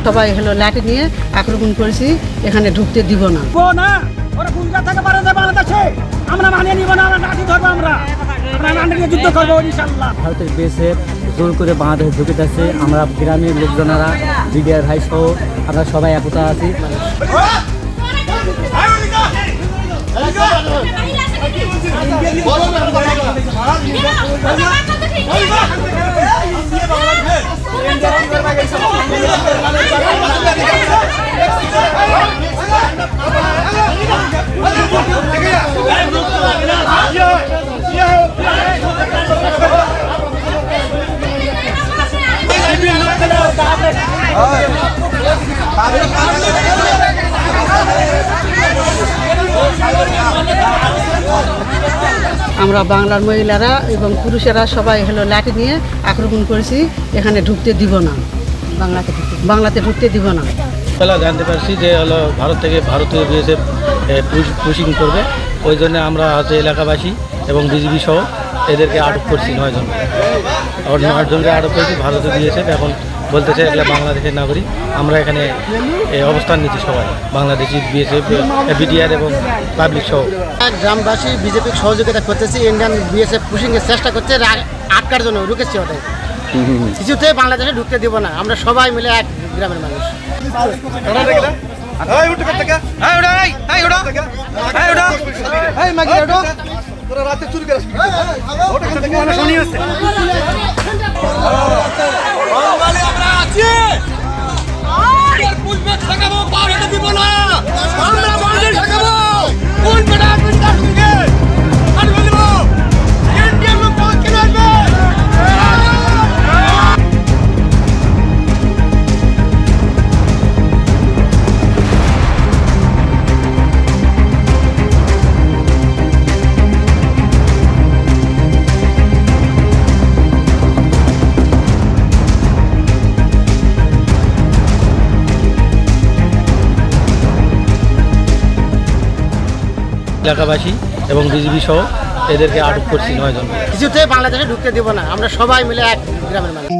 সবাই হলো লাঠি নিয়ে আক্রমণ করেছি, এখানে ঢুকতে দিব না। আমরা মানিয়ে নিব না, আমরা লাঠি ধরবো, আমরা যুদ্ধ করবো ইনশাআল্লাহ। ভারতের বিএসএফ জোর করে বাংলাদেশে ঢুকে যাচ্ছে। আমরা গ্রামের লোকজনেরা, বিডিআর ভাই সহ আমরা সবাই একতা আছি। আমরা বাংলার মহিলারা এবং পুরুষেরা সবাই হলো লাঠি নিয়ে আক্রমণ করেছি, এখানে ঢুকতে দিব না, বাংলাতে ঢুকতে দিব না। জানতে পারছি যে হলো ভারত থেকে ভারতীয় বিএসএফ পুশিং করবে, ওই জন্য আমরা হচ্ছে এলাকাবাসী এবং বিজিবি সহ এদেরকে আটক করছি 9 জন। 9 জনকে আটক করেছি ভারতীয় বিএসএফ। এখন বলতেছে এগুলো বাংলাদেশের নাগরিক। আমরা এখানে অবস্থান নিচ্ছি সবাই, বাংলাদেশি বিএসএফ, বিডিআর এবং পাবলিক সহ। গ্রামবাসী বিজেপির সহযোগিতা করতেছি, ইন্ডিয়ান বিএসএফ পুশিংয়ের চেষ্টা করছে, আটকার জন্য রুকেছি ওদের। কিছুতেই বাংলাদেশে ঢুকতে দিব না, আমরা সবাই মিলে এক গ্রামের মানুষ। এলাকাবাসী এবং বিজিবি সহ এদেরকে আটক করছি 9 জন। কিছুতেই বাংলাদেশে ঢুকতে দিব না, আমরা সবাই মিলে এক গ্রামের মানুষ।